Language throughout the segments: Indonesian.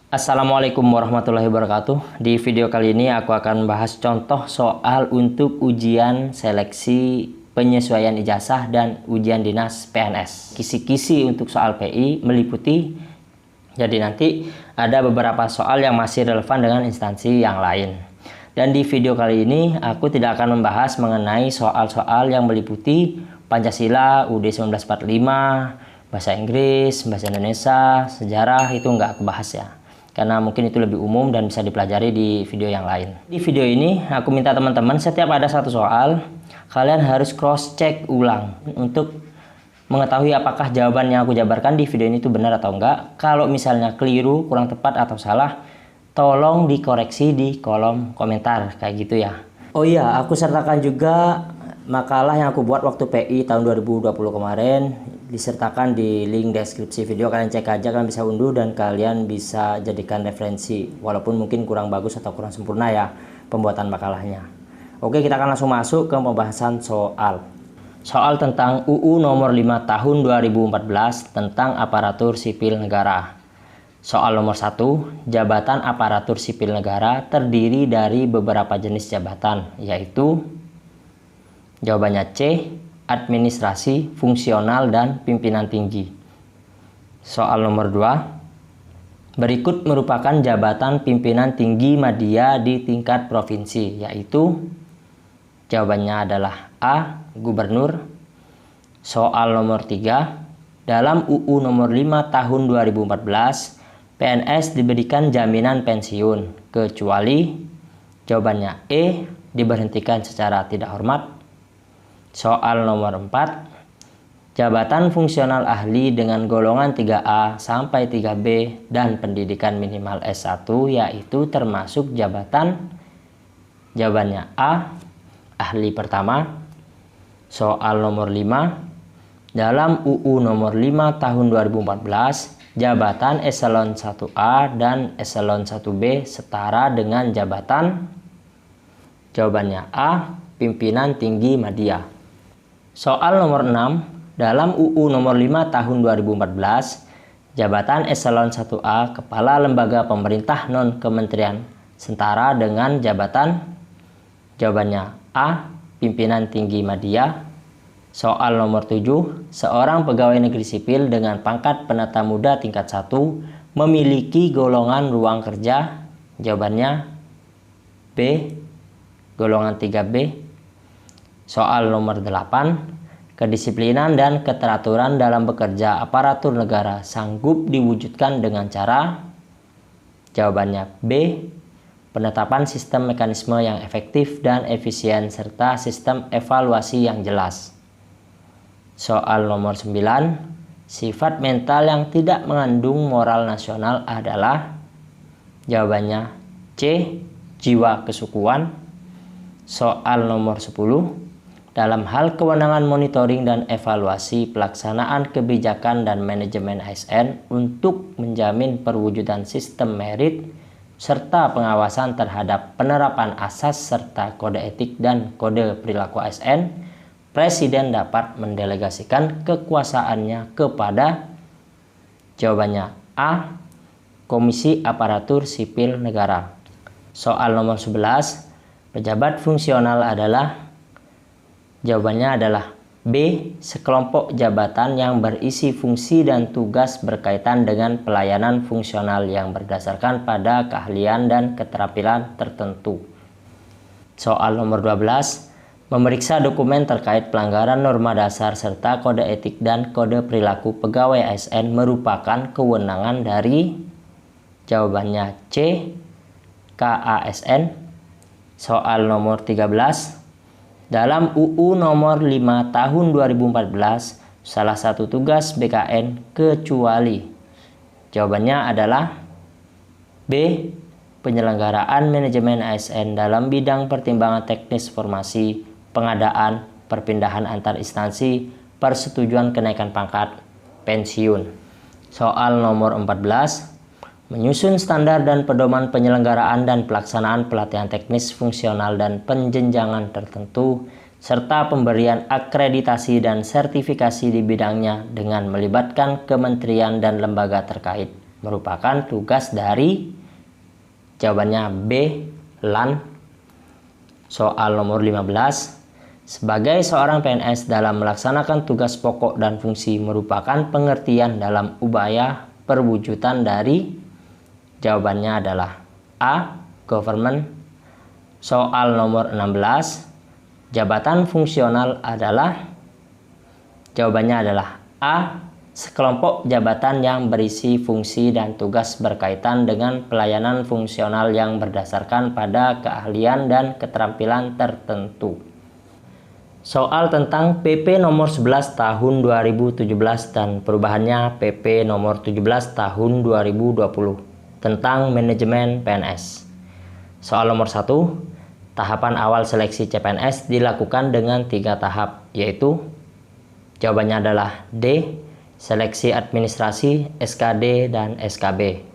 Assalamualaikum warahmatullahi wabarakatuh. Di video kali ini aku akan membahas contoh soal untuk ujian seleksi penyesuaian ijazah dan ujian dinas PNS. Kisi-kisi untuk soal PI meliputi, jadi nanti ada beberapa soal yang masih relevan dengan instansi yang lain. Dan di video kali ini aku tidak akan membahas mengenai soal-soal yang meliputi Pancasila, UUD 1945, bahasa Inggris, bahasa Indonesia, sejarah, itu nggak aku bahas ya. Karena mungkin itu lebih umum dan bisa dipelajari di video yang lain. Di video ini aku minta teman-teman setiap ada satu soal, kalian harus cross check ulang untuk mengetahui apakah jawaban yang aku jabarkan di video ini itu benar atau enggak. Kalau misalnya keliru, kurang tepat atau salah, tolong dikoreksi di kolom komentar kayak gitu ya. Oh iya, aku sertakan juga makalah yang aku buat waktu PI tahun 2020 kemarin, disertakan di link deskripsi video. Kalian cek aja, kalian bisa unduh dan kalian bisa jadikan referensi, walaupun mungkin kurang bagus atau kurang sempurna ya pembuatan makalahnya. Oke, kita akan langsung masuk ke pembahasan soal. Soal tentang UU nomor 5 tahun 2014 tentang aparatur sipil negara. Soal nomor 1, jabatan aparatur sipil negara terdiri dari beberapa jenis jabatan, yaitu jawabannya C, administrasi, fungsional, dan pimpinan tinggi. Soal nomor 2, berikut merupakan jabatan pimpinan tinggi media di tingkat provinsi, yaitu jawabannya adalah A, gubernur. Soal nomor 3, dalam UU nomor 5 tahun 2014, PNS diberikan jaminan pensiun, kecuali jawabannya E, diberhentikan secara tidak hormat. Soal nomor 4, jabatan fungsional ahli dengan golongan 3A sampai 3B dan pendidikan minimal S1, yaitu termasuk jabatan, jawabannya A, ahli pertama. Soal nomor 5, dalam UU nomor 5 tahun 2014, jabatan eselon 1A dan eselon 1B setara dengan jabatan, jawabannya A, pimpinan tinggi media. Soal nomor 6, dalam UU nomor 5 tahun 2014, jabatan eselon 1A kepala lembaga pemerintah non-kementerian setara dengan jabatan, jawabannya A, pimpinan tinggi media. Soal nomor 7, seorang pegawai negeri sipil dengan pangkat penata muda tingkat 1 memiliki golongan ruang kerja, jawabannya B, golongan 3B. Soal nomor 8, kedisiplinan dan keteraturan dalam bekerja aparatur negara sanggup diwujudkan dengan cara, jawabannya B, penetapan sistem mekanisme yang efektif dan efisien serta sistem evaluasi yang jelas. Soal nomor 9, sifat mental yang tidak mengandung moral nasional adalah, jawabannya C, jiwa kesukuan. Soal nomor 10, dalam hal kewenangan monitoring dan evaluasi pelaksanaan kebijakan dan manajemen ASN untuk menjamin perwujudan sistem merit serta pengawasan terhadap penerapan asas serta kode etik dan kode perilaku ASN, Presiden dapat mendelegasikan kekuasaannya kepada, jawabannya A, Komisi Aparatur Sipil Negara. Soal nomor 11, pejabat fungsional adalah, jawabannya adalah B, sekelompok jabatan yang berisi fungsi dan tugas berkaitan dengan pelayanan fungsional yang berdasarkan pada keahlian dan keterampilan tertentu. Soal nomor 12, memeriksa dokumen terkait pelanggaran norma dasar serta kode etik dan kode perilaku pegawai ASN merupakan kewenangan dari, jawabannya C, KASN. Soal nomor 13, dalam UU nomor 5 tahun 2014, salah satu tugas BKN kecuali, jawabannya adalah B, penyelenggaraan manajemen ASN dalam bidang pertimbangan teknis formasi, pengadaan, perpindahan antar instansi, persetujuan kenaikan pangkat, pensiun. Soal nomor 14, menyusun standar dan pedoman penyelenggaraan dan pelaksanaan pelatihan teknis fungsional dan penjenjangan tertentu, serta pemberian akreditasi dan sertifikasi di bidangnya dengan melibatkan kementerian dan lembaga terkait. merupakan tugas dari? Jawabannya B. LAN. Soal nomor 15. Sebagai seorang PNS dalam melaksanakan tugas pokok dan fungsi merupakan pengertian dalam upaya perwujudan dari? Jawabannya adalah A. Government. Soal nomor 16. Jabatan fungsional adalah? Jawabannya adalah A. Sekelompok jabatan yang berisi fungsi dan tugas berkaitan dengan pelayanan fungsional yang berdasarkan pada keahlian dan keterampilan tertentu. Soal tentang PP nomor 11 tahun 2017 dan perubahannya PP nomor 17 tahun 2020 tentang manajemen PNS. Soal nomor 1. Tahapan awal seleksi CPNS dilakukan dengan 3 tahap, yaitu? Jawabannya adalah D. Seleksi administrasi, SKD, dan SKB.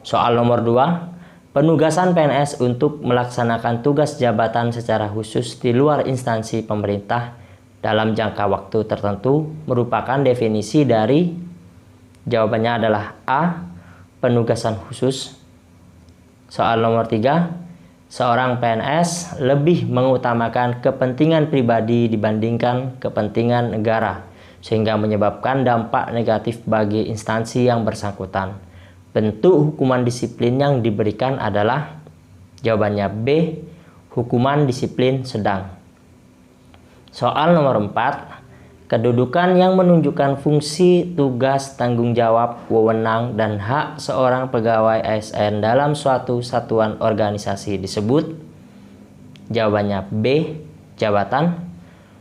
Soal nomor 2. Penugasan PNS untuk melaksanakan tugas jabatan secara khusus di luar instansi pemerintah dalam jangka waktu tertentu merupakan definisi dari? Jawabannya adalah A. Penugasan khusus. Soal nomor 3. Seorang PNS lebih mengutamakan kepentingan pribadi dibandingkan kepentingan negara, sehingga menyebabkan dampak negatif bagi instansi yang bersangkutan. Bentuk hukuman disiplin yang diberikan adalah? Jawabannya B. Hukuman disiplin sedang. Soal nomor 4. Kedudukan yang menunjukkan fungsi, tugas, tanggung jawab, wewenang, dan hak seorang pegawai ASN dalam suatu satuan organisasi disebut? Jawabannya B. Jabatan.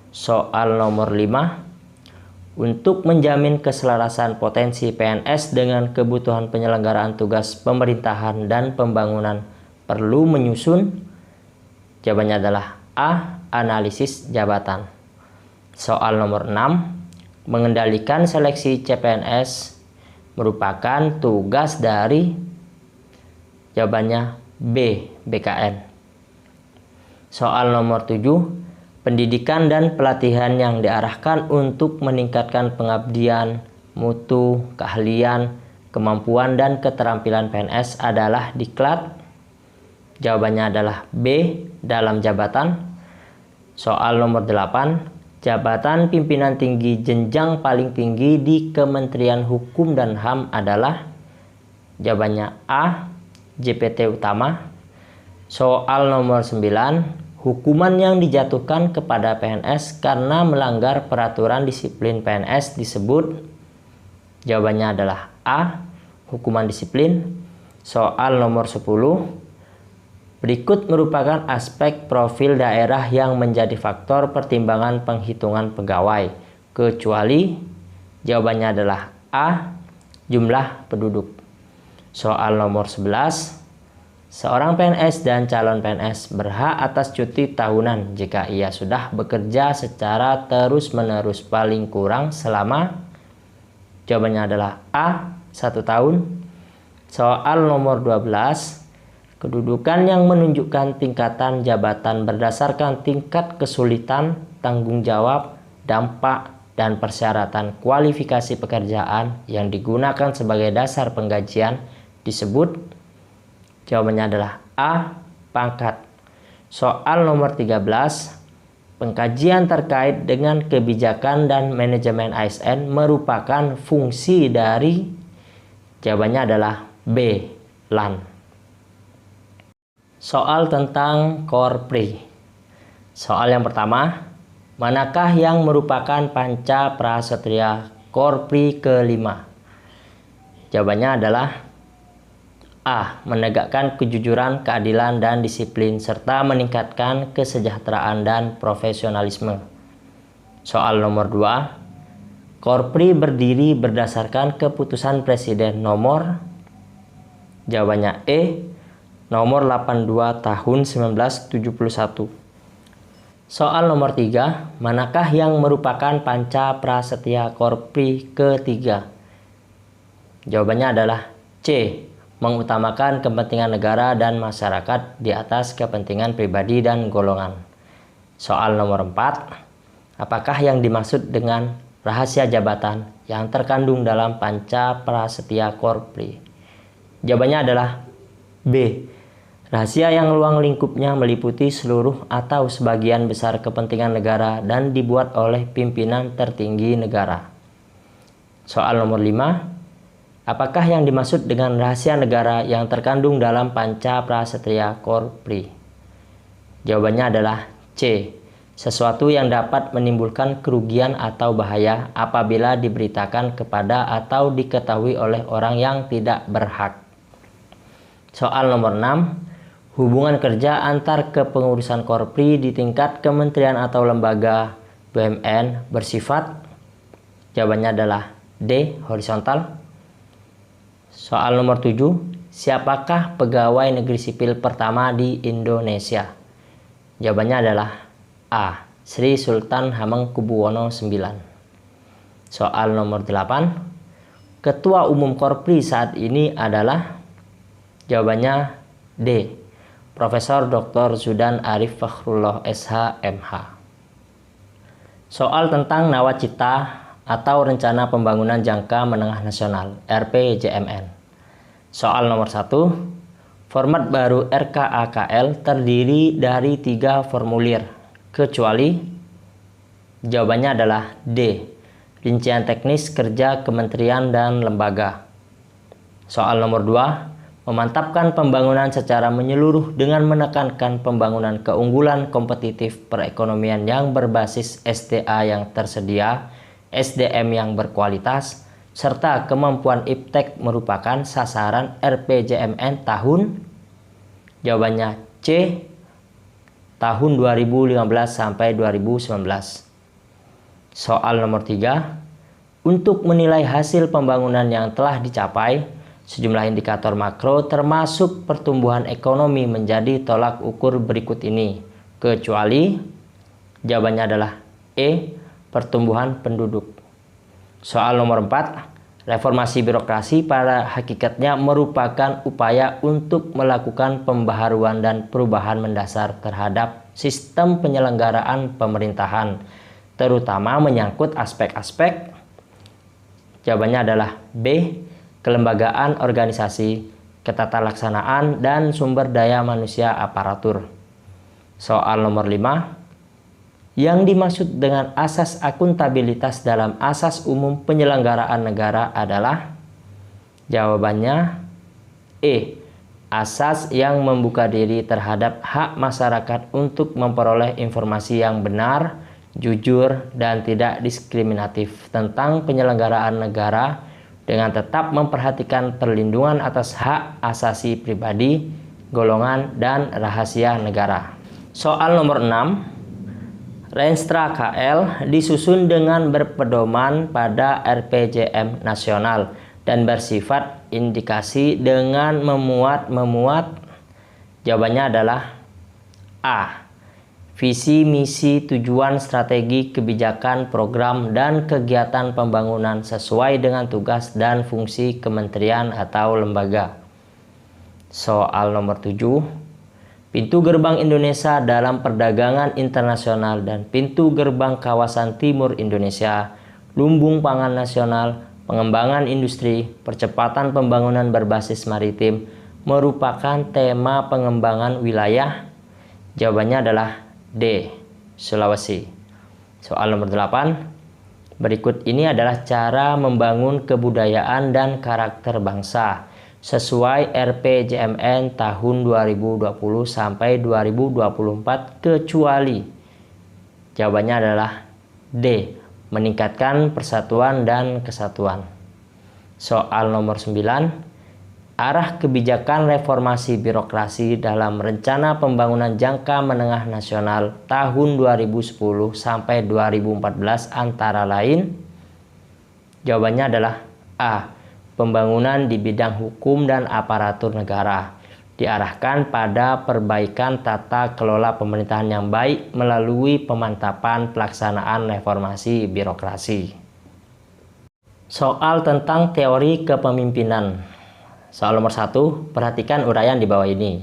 Soal nomor 5. Untuk menjamin keselarasan potensi PNS dengan kebutuhan penyelenggaraan tugas pemerintahan dan pembangunan perlu menyusun? Jawabannya adalah A. Analisis jabatan. Soal nomor 6. Mengendalikan seleksi CPNS merupakan tugas dari? Jawabannya B. BKN. Soal nomor 7. Pendidikan dan pelatihan yang diarahkan untuk meningkatkan pengabdian, mutu, keahlian, kemampuan, dan keterampilan PNS adalah diklat? Jawabannya adalah B. Dalam jabatan. Soal nomor 8. Jabatan pimpinan tinggi jenjang paling tinggi di Kementerian Hukum dan HAM adalah? Jawabannya A. JPT utama. Soal nomor 9. Hukuman yang dijatuhkan kepada PNS karena melanggar peraturan disiplin PNS disebut? Jawabannya adalah A. Hukuman disiplin. Soal nomor 10. Berikut merupakan aspek profil daerah yang menjadi faktor pertimbangan penghitungan pegawai, kecuali? Jawabannya adalah A. Jumlah penduduk. Soal nomor 11. Seorang PNS dan calon PNS berhak atas cuti tahunan jika ia sudah bekerja secara terus-menerus paling kurang selama? Jawabannya adalah A. 1 tahun. Soal nomor 12. Kedudukan yang menunjukkan tingkatan jabatan berdasarkan tingkat kesulitan, tanggung jawab, dampak, dan persyaratan kualifikasi pekerjaan yang digunakan sebagai dasar penggajian disebut? Jawabannya adalah A. Pangkat. Soal nomor 13. Pengkajian terkait dengan kebijakan dan manajemen ASN merupakan fungsi dari? Jawabannya adalah B. LAN. Soal tentang Korpri. Soal yang pertama. Manakah yang merupakan panca prasetya Korpri kelima? Jawabannya adalah A. Menegakkan kejujuran, keadilan, dan disiplin, serta meningkatkan kesejahteraan dan profesionalisme. Soal nomor 2. Korpri berdiri berdasarkan keputusan Presiden nomor? Jawabannya E. Nomor 82 tahun 1971. Soal nomor 3. Manakah yang merupakan panca prasetya Korpri ketiga? Jawabannya adalah C. Mengutamakan kepentingan negara dan masyarakat di atas kepentingan pribadi dan golongan. Soal nomor 4. Apakah yang dimaksud dengan rahasia jabatan yang terkandung dalam panca prasetya Korpri? Jawabannya adalah B. Rahasia yang ruang lingkupnya meliputi seluruh atau sebagian besar kepentingan negara dan dibuat oleh pimpinan tertinggi negara. Soal nomor 5. Apakah yang dimaksud dengan rahasia negara yang terkandung dalam Panca Prasetya Korpri? Jawabannya adalah C. Sesuatu yang dapat menimbulkan kerugian atau bahaya apabila diberitakan kepada atau diketahui oleh orang yang tidak berhak. Soal nomor 6. Hubungan kerja antar kepengurusan Korpri di tingkat kementerian atau lembaga BUMN bersifat? Jawabannya adalah D. Horizontal. Soal nomor 7. Siapakah pegawai negeri sipil pertama di Indonesia? Jawabannya adalah A. Sri Sultan Hamengkubuwono IX. Soal nomor 8. Ketua Umum Korpri saat ini adalah? Jawabannya D. Profesor Dr. Zudan Arif Fakhrullah SH MH. Soal tentang nawacita atau Rencana Pembangunan Jangka Menengah Nasional (RPJMN). Soal nomor 1. Format baru RKAKL terdiri dari 3 formulir, kecuali? Jawabannya adalah D. Rincian teknis kerja kementerian dan lembaga. Soal nomor 2. Memantapkan pembangunan secara menyeluruh dengan menekankan pembangunan keunggulan kompetitif perekonomian yang berbasis SDA yang tersedia, SDM yang berkualitas, serta kemampuan iptek merupakan sasaran RPJMN tahun? Jawabannya C. Tahun 2015 sampai 2019. Soal nomor 3. Untuk menilai hasil pembangunan yang telah dicapai, sejumlah indikator makro termasuk pertumbuhan ekonomi menjadi tolak ukur berikut ini, kecuali? Jawabannya adalah E. Pertumbuhan penduduk. Soal nomor 4. Reformasi birokrasi pada hakikatnya merupakan upaya untuk melakukan pembaharuan dan perubahan mendasar terhadap sistem penyelenggaraan pemerintahan, terutama menyangkut aspek-aspek? Jawabannya adalah B. Kelembagaan organisasi, ketatalaksanaan, dan sumber daya manusia aparatur. Soal nomor 5. Yang dimaksud dengan asas akuntabilitas dalam asas umum penyelenggaraan negara adalah? Jawabannya E. Asas yang membuka diri terhadap hak masyarakat untuk memperoleh informasi yang benar, jujur, dan tidak diskriminatif tentang penyelenggaraan negara, dengan tetap memperhatikan perlindungan atas hak asasi pribadi, golongan, dan rahasia negara. Soal nomor 6. Renstra KL disusun dengan berpedoman pada RPJM nasional dan bersifat indikasi dengan memuat. Jawabannya adalah A. Visi, misi, tujuan, strategi, kebijakan, program, dan kegiatan pembangunan sesuai dengan tugas dan fungsi kementerian atau lembaga. Soal nomor 7. Pintu gerbang Indonesia dalam perdagangan internasional dan pintu gerbang kawasan timur Indonesia, lumbung pangan nasional, pengembangan industri, percepatan pembangunan berbasis maritim merupakan tema pengembangan wilayah? Jawabannya adalah D. Sulawesi. Soal nomor 8. Berikut ini adalah cara membangun kebudayaan dan karakter bangsa sesuai RPJMN tahun 2020 sampai 2024, kecuali? Jawabannya adalah D. Meningkatkan persatuan dan kesatuan. Soal nomor 9. Arah kebijakan reformasi birokrasi dalam Rencana Pembangunan Jangka Menengah Nasional tahun 2010 sampai 2014 antara lain? Jawabannya adalah A. Pembangunan di bidang hukum dan aparatur negara diarahkan pada perbaikan tata kelola pemerintahan yang baik melalui pemantapan pelaksanaan reformasi birokrasi. Soal tentang teori kepemimpinan. Soal nomor 1, perhatikan uraian di bawah ini.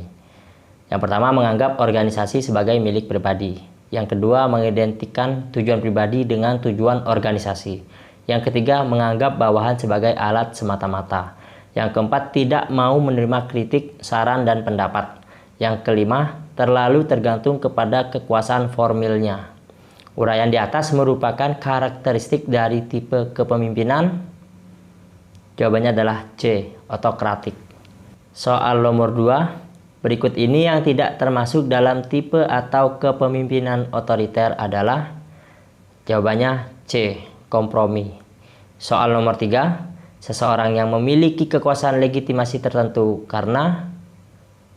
Yang pertama, menganggap organisasi sebagai milik pribadi. Yang kedua, mengidentikan tujuan pribadi dengan tujuan organisasi. Yang ketiga, menganggap bawahan sebagai alat semata-mata. Yang keempat, tidak mau menerima kritik, saran, dan pendapat. Yang kelima, terlalu tergantung kepada kekuasaan formilnya. Uraian di atas merupakan karakteristik dari tipe kepemimpinan. Jawabannya adalah C, otokratik. Soal nomor 2, berikut ini yang tidak termasuk dalam tipe atau kepemimpinan otoriter adalah, jawabannya C, kompromi. Soal nomor 3, seseorang yang memiliki kekuasaan legitimasi tertentu karena,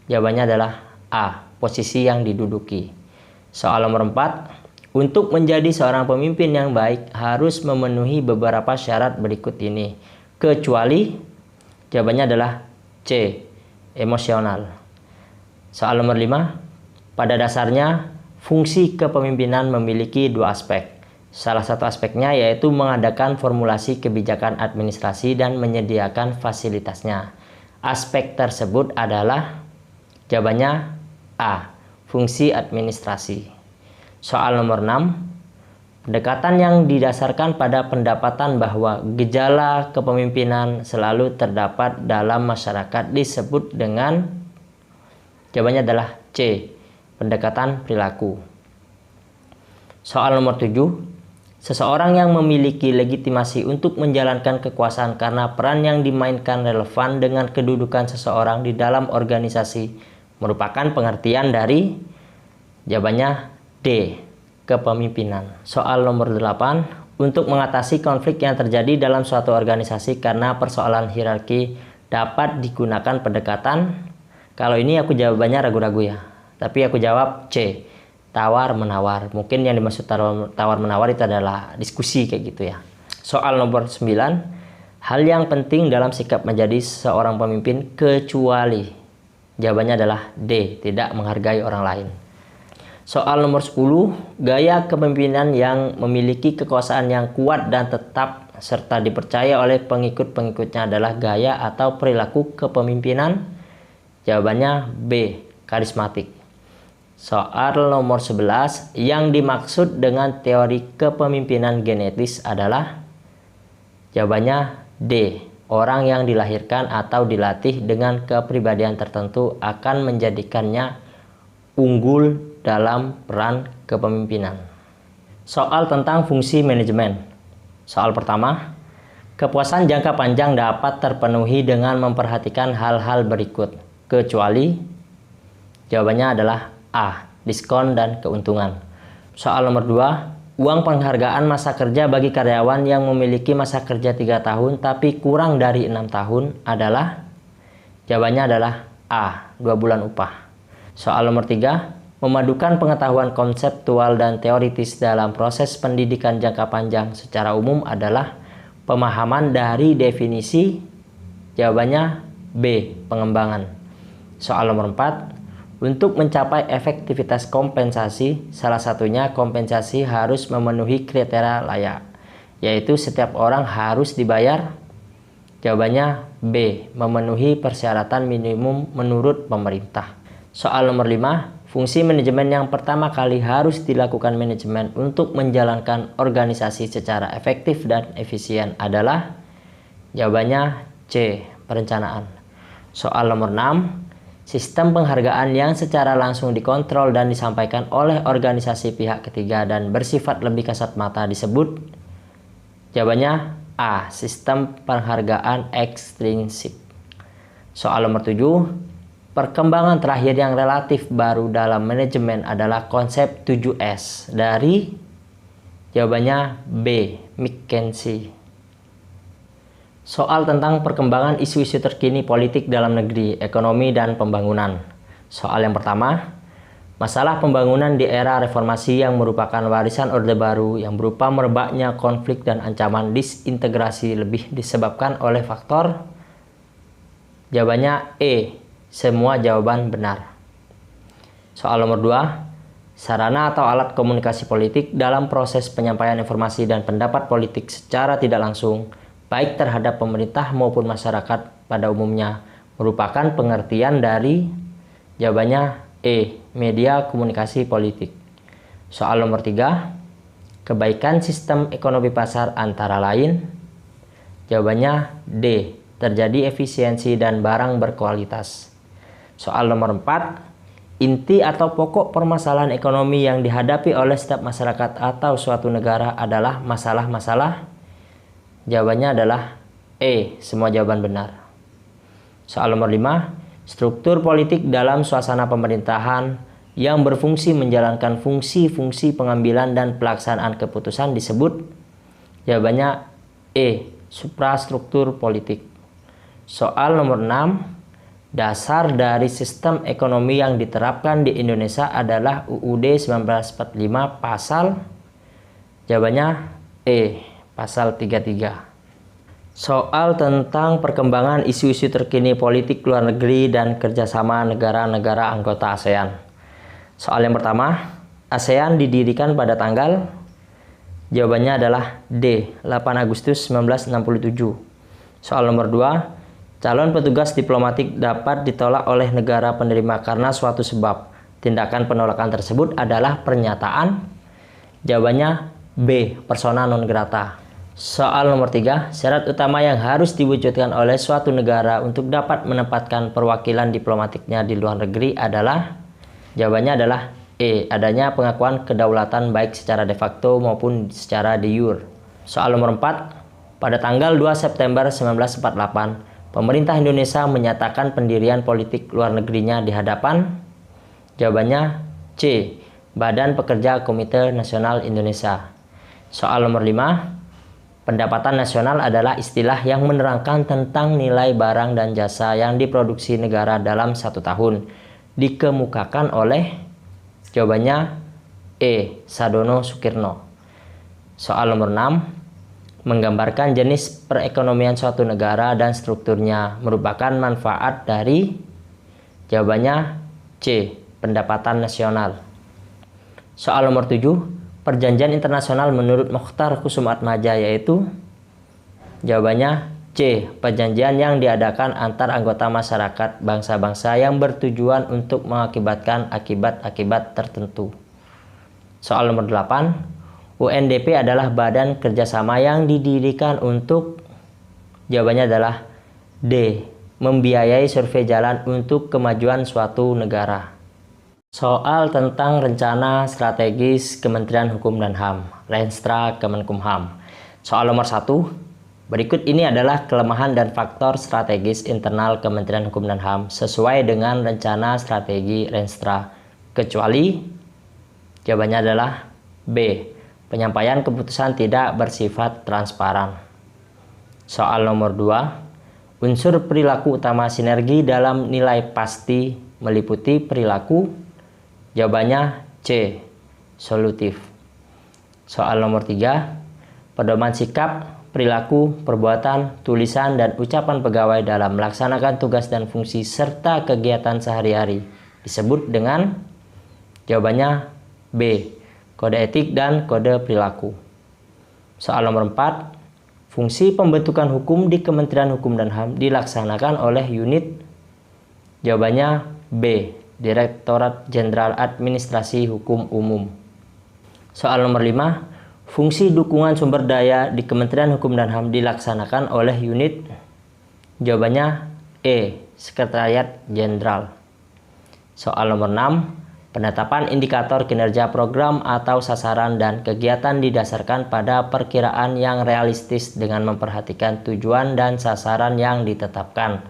jawabannya adalah A, posisi yang diduduki. Soal nomor 4, untuk menjadi seorang pemimpin yang baik harus memenuhi beberapa syarat berikut ini, kecuali, jawabannya adalah C, emosional. Soal nomor 5, pada dasarnya fungsi kepemimpinan memiliki dua aspek. Salah satu aspeknya yaitu mengadakan formulasi kebijakan administrasi dan menyediakan fasilitasnya. Aspek tersebut adalah, jawabannya A, fungsi administrasi. Soal nomor 6, pendekatan yang didasarkan pada pendapatan bahwa gejala kepemimpinan selalu terdapat dalam masyarakat disebut dengan, jawabannya adalah C, pendekatan perilaku. Soal nomor 7, seseorang yang memiliki legitimasi untuk menjalankan kekuasaan karena peran yang dimainkan relevan dengan kedudukan seseorang di dalam organisasi merupakan pengertian dari, jawabannya D, kepemimpinan. Soal nomor 8, untuk mengatasi konflik yang terjadi dalam suatu organisasi karena persoalan hierarki dapat digunakan pendekatan. Kalau ini aku jawabannya ragu-ragu ya, tapi aku jawab C, tawar-menawar. Mungkin yang dimaksud tawar-menawar itu adalah diskusi kayak gitu ya. Soal nomor 9, hal yang penting dalam sikap menjadi seorang pemimpin kecuali, jawabannya adalah D, tidak menghargai orang lain. Soal nomor 10, gaya kepemimpinan yang memiliki kekuasaan yang kuat dan tetap serta dipercaya oleh pengikut-pengikutnya adalah gaya atau perilaku kepemimpinan. Jawabannya B, karismatik. Soal nomor 11, yang dimaksud dengan teori kepemimpinan genetis adalah, jawabannya D, orang yang dilahirkan atau dilatih dengan kepribadian tertentu akan menjadikannya unggul dalam peran kepemimpinan. Soal tentang fungsi manajemen. Soal pertama, kepuasan jangka panjang dapat terpenuhi dengan memperhatikan hal-hal berikut, kecuali, jawabannya adalah A, diskon dan keuntungan. Soal nomor 2, uang penghargaan masa kerja bagi karyawan yang memiliki masa kerja 3 tahun tapi kurang dari 6 tahun adalah, jawabannya adalah A, 2 bulan upah. Soal nomor 3, memadukan pengetahuan konseptual dan teoritis dalam proses pendidikan jangka panjang secara umum adalah pemahaman dari definisi. Jawabannya B, pengembangan. Soal nomor 4, untuk mencapai efektivitas kompensasi, salah satunya kompensasi harus memenuhi kriteria layak, yaitu setiap orang harus dibayar. Jawabannya B, memenuhi persyaratan minimum menurut pemerintah. Soal nomor 5, fungsi manajemen yang pertama kali harus dilakukan manajemen untuk menjalankan organisasi secara efektif dan efisien adalah, jawabannya C, perencanaan. Soal nomor 6, sistem penghargaan yang secara langsung dikontrol dan disampaikan oleh organisasi pihak ketiga dan bersifat lebih kasat mata disebut, jawabannya A, sistem penghargaan ekstrinsik. Soal nomor 7, perkembangan terakhir yang relatif baru dalam manajemen adalah konsep 7S dari, jawabannya B, McKinsey. Soal tentang perkembangan isu-isu terkini politik dalam negeri, ekonomi, dan pembangunan. Soal yang pertama, masalah pembangunan di era reformasi yang merupakan warisan Orde Baru yang berupa merebaknya konflik dan ancaman disintegrasi lebih disebabkan oleh faktor, jawabannya E, semua jawaban benar. Soal nomor 2, sarana atau alat komunikasi politik dalam proses penyampaian informasi dan pendapat politik secara tidak langsung, baik terhadap pemerintah maupun masyarakat pada umumnya, merupakan pengertian dari, jawabannya E, media komunikasi politik. Soal nomor 3, kebaikan sistem ekonomi pasar antara lain, jawabannya D, terjadi efisiensi dan barang berkualitas. Soal nomor 4, inti atau pokok permasalahan ekonomi yang dihadapi oleh setiap masyarakat atau suatu negara adalah masalah-masalah. Jawabannya adalah E, semua jawaban benar. Soal nomor 5, struktur politik dalam suasana pemerintahan yang berfungsi menjalankan fungsi-fungsi pengambilan dan pelaksanaan keputusan disebut. Jawabannya E, suprastruktur politik. Soal nomor 6, dasar dari sistem ekonomi yang diterapkan di Indonesia adalah UUD 1945 pasal. Jawabannya E, pasal 33. Soal tentang perkembangan isu-isu terkini politik luar negeri dan kerjasama negara-negara anggota ASEAN. Soal yang pertama, ASEAN didirikan pada tanggal. Jawabannya adalah D, 8 Agustus 1967. Soal nomor 2, calon petugas diplomatik dapat ditolak oleh negara penerima karena suatu sebab. Tindakan penolakan tersebut adalah pernyataan. Jawabannya B, persona non grata. Soal nomor 3, syarat utama yang harus diwujudkan oleh suatu negara untuk dapat menempatkan perwakilan diplomatiknya di luar negeri adalah. Jawabannya adalah E, adanya pengakuan kedaulatan baik secara de facto maupun secara de jure. Soal nomor 4, pada tanggal 2 September 1948, pemerintah Indonesia menyatakan pendirian politik luar negerinya di hadapan. Jawabannya C, Badan Pekerja Komite Nasional Indonesia. Soal nomor 5, pendapatan nasional adalah istilah yang menerangkan tentang nilai barang dan jasa yang diproduksi negara dalam satu tahun. Dikemukakan oleh. Jawabannya E, Sadono Sukirno. Soal nomor 6, menggambarkan jenis perekonomian suatu negara dan strukturnya merupakan manfaat dari. Jawabannya C, pendapatan nasional. Soal nomor 7, perjanjian internasional menurut Mokhtar Kusumaatmadja yaitu. Jawabannya C, perjanjian yang diadakan antar anggota masyarakat bangsa-bangsa yang bertujuan untuk mengakibatkan akibat-akibat tertentu. Soal nomor 8, UNDP adalah badan kerjasama yang didirikan untuk. Jawabannya adalah D, membiayai survei jalan untuk kemajuan suatu negara. Soal tentang rencana strategis Kementerian Hukum dan HAM, Renstra Kemenkumham. Soal nomor 1, berikut ini adalah kelemahan dan faktor strategis internal Kementerian Hukum dan HAM sesuai dengan rencana strategi Renstra, kecuali. Jawabannya adalah B, penyampaian keputusan tidak bersifat transparan. Soal nomor 2, unsur perilaku utama sinergi dalam nilai pasti meliputi perilaku. Jawabannya C, solutif. Soal nomor 3, pedoman sikap, perilaku, perbuatan, tulisan, dan ucapan pegawai dalam melaksanakan tugas dan fungsi serta kegiatan sehari-hari disebut dengan. Jawabannya B, kode etik dan kode perilaku. Soal nomor 4, fungsi pembentukan hukum di Kementerian Hukum dan HAM dilaksanakan oleh unit. Jawabannya B, Direktorat Jenderal Administrasi Hukum Umum. Soal nomor 5, fungsi dukungan sumber daya di Kementerian Hukum dan HAM dilaksanakan oleh unit. Jawabannya E, Sekretariat Jenderal. Soal nomor 6, penetapan indikator kinerja program atau sasaran dan kegiatan didasarkan pada perkiraan yang realistis dengan memperhatikan tujuan dan sasaran yang ditetapkan,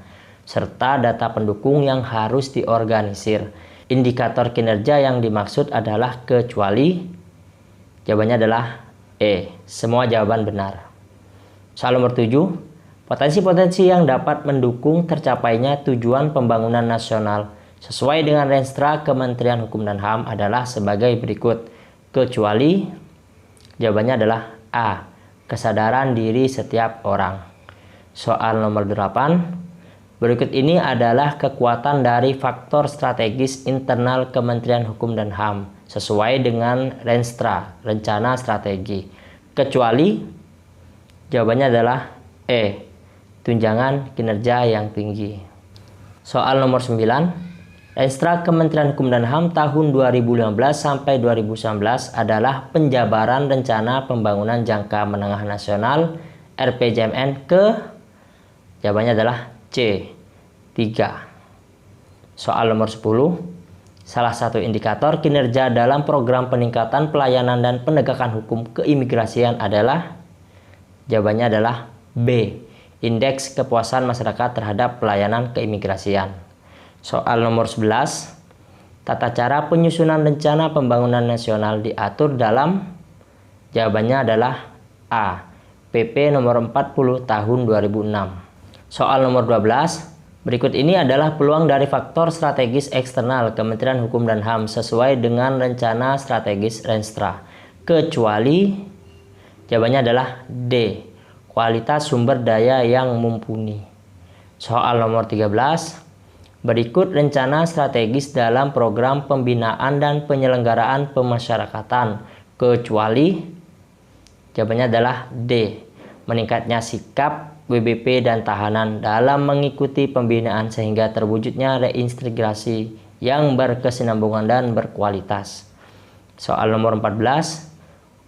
serta data pendukung yang harus diorganisir. Indikator kinerja yang dimaksud adalah kecuali. Jawabannya adalah E, semua jawaban benar. Soal nomor 7, potensi-potensi yang dapat mendukung tercapainya tujuan pembangunan nasional sesuai dengan Renstra Kementerian Hukum dan HAM adalah sebagai berikut, kecuali. Jawabannya adalah A, kesadaran diri setiap orang. Soal nomor 8, berikut ini adalah kekuatan dari faktor strategis internal Kementerian Hukum dan HAM sesuai dengan Renstra, rencana strategi, kecuali. Jawabannya adalah E, tunjangan kinerja yang tinggi. Soal nomor 9, Renstra Kementerian Hukum dan HAM tahun 2015 sampai 2019 adalah penjabaran rencana pembangunan jangka menengah nasional RPJMN ke. Jawabannya adalah C. 3. Soal nomor 10. Salah satu indikator kinerja dalam program peningkatan pelayanan dan penegakan hukum keimigrasian adalah? Jawabannya adalah B. Indeks kepuasan masyarakat terhadap pelayanan keimigrasian. Soal nomor 11. Tata cara penyusunan rencana pembangunan nasional diatur dalam? Jawabannya adalah A. PP nomor 40 tahun 2006. Soal nomor 12. Berikut ini adalah peluang dari faktor strategis eksternal Kementerian Hukum dan HAM sesuai dengan rencana strategis Renstra. Kecuali, jawabannya adalah D. Kualitas sumber daya yang mumpuni. Soal nomor 13. Berikut rencana strategis dalam program pembinaan dan penyelenggaraan pemasyarakatan. Kecuali, jawabannya adalah D. Meningkatnya sikap WBP dan tahanan dalam mengikuti pembinaan sehingga terwujudnya reintegrasi yang berkesinambungan dan berkualitas. Soal nomor 14.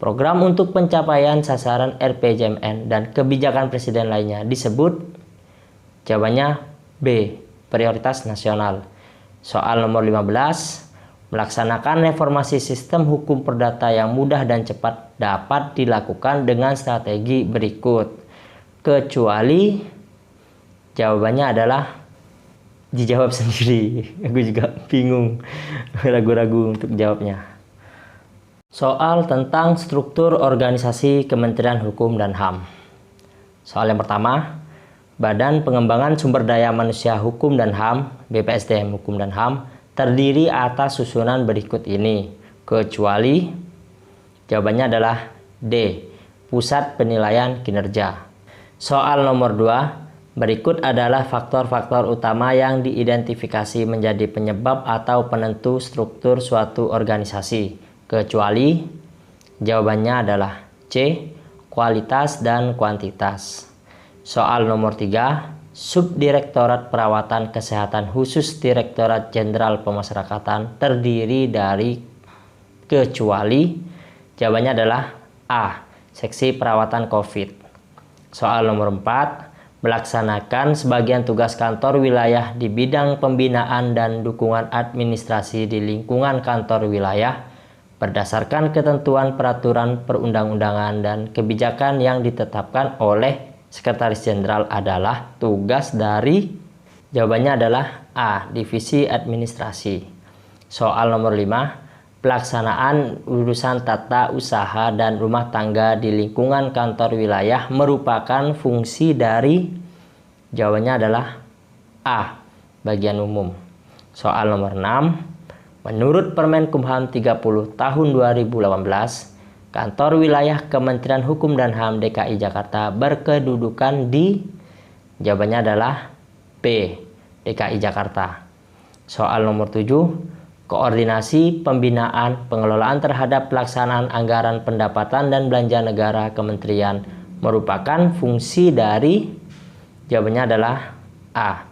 Program untuk pencapaian sasaran RPJMN dan kebijakan presiden lainnya disebut? Jawabannya B. Prioritas nasional. Soal nomor 15. Melaksanakan reformasi sistem hukum perdata yang mudah dan cepat dapat dilakukan dengan strategi berikut. Kecuali, jawabannya adalah dijawab sendiri. Aku juga bingung, ragu-ragu untuk jawabnya. Soal tentang struktur organisasi Kementerian Hukum dan HAM. Soal yang pertama, Badan Pengembangan Sumber Daya Manusia Hukum dan HAM, BPSDM Hukum dan HAM, terdiri atas susunan berikut ini. Kecuali, jawabannya adalah D. Pusat Penilaian Kinerja. Soal nomor 2, berikut adalah faktor-faktor utama yang diidentifikasi menjadi penyebab atau penentu struktur suatu organisasi. Kecuali, jawabannya adalah C. Kualitas dan kuantitas. Soal nomor 3, Subdirektorat Perawatan Kesehatan Khusus Direktorat Jenderal Pemasyarakatan terdiri dari? Kecuali, jawabannya adalah A. Seksi Perawatan COVID. Soal nomor 4, melaksanakan sebagian tugas kantor wilayah di bidang pembinaan dan dukungan administrasi di lingkungan kantor wilayah berdasarkan ketentuan peraturan perundang-undangan dan kebijakan yang ditetapkan oleh Sekretaris Jenderal adalah tugas dari? Jawabannya adalah A. Divisi Administrasi. Soal nomor 5, pelaksanaan urusan tata usaha dan rumah tangga di lingkungan kantor wilayah merupakan fungsi dari? Jawabannya adalah A. Bagian umum. Soal nomor 6, menurut Permenkumham 30 tahun 2018, kantor wilayah Kementerian Hukum dan HAM DKI Jakarta berkedudukan di? Jawabannya adalah B. DKI Jakarta. Soal nomor 7, koordinasi pembinaan pengelolaan terhadap pelaksanaan anggaran pendapatan dan belanja negara kementerian merupakan fungsi dari? Jawabannya adalah A.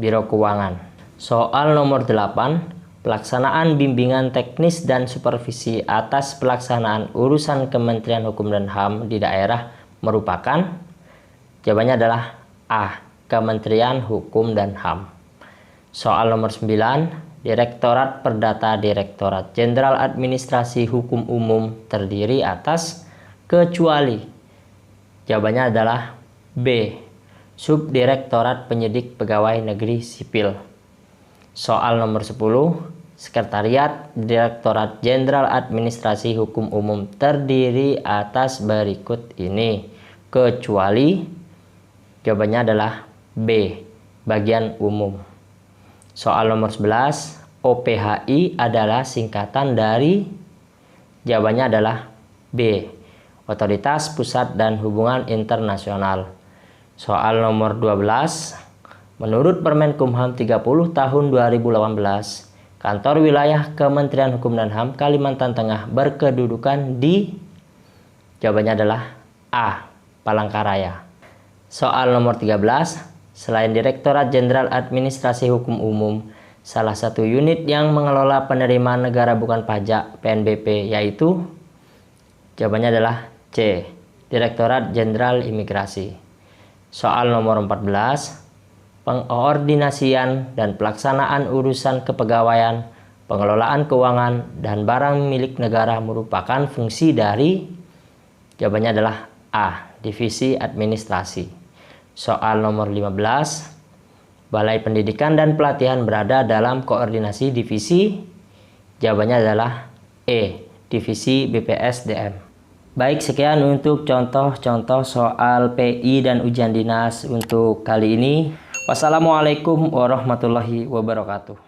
Biro Keuangan. Soal nomor 8, pelaksanaan bimbingan teknis dan supervisi atas pelaksanaan urusan Kementerian Hukum dan HAM di daerah merupakan? Jawabannya adalah A. Kementerian Hukum dan HAM. Soal nomor 9, Direktorat Perdata Direktorat Jenderal Administrasi Hukum Umum terdiri atas? Kecuali, jawabannya adalah B. Subdirektorat Penyidik Pegawai Negeri Sipil. Soal nomor 10, Sekretariat Direktorat Jenderal Administrasi Hukum Umum terdiri atas berikut ini. Kecuali, jawabannya adalah B. Bagian umum. Soal nomor 11, OPHI adalah singkatan dari? Jawabannya adalah B. Otoritas Pusat dan Hubungan Internasional. Soal nomor 12, menurut Permenkumham 30 tahun 2018, kantor wilayah Kementerian Hukum dan HAM Kalimantan Tengah berkedudukan di? Jawabannya adalah A. Palangkaraya. Soal nomor 13, selain Direktorat Jenderal Administrasi Hukum Umum, salah satu unit yang mengelola penerimaan negara bukan pajak PNBP yaitu? Jawabannya adalah C. Direktorat Jenderal Imigrasi. Soal nomor 14. Pengkoordinasian dan pelaksanaan urusan kepegawaian, pengelolaan keuangan, dan barang milik negara merupakan fungsi dari... Jawabannya adalah A. Divisi Administrasi. Soal nomor 15. Balai Pendidikan dan Pelatihan berada dalam koordinasi divisi. Jawabannya adalah E. Divisi BPSDM. Baik, sekian untuk contoh-contoh soal PI dan ujian dinas untuk kali ini. Wassalamualaikum warahmatullahi wabarakatuh.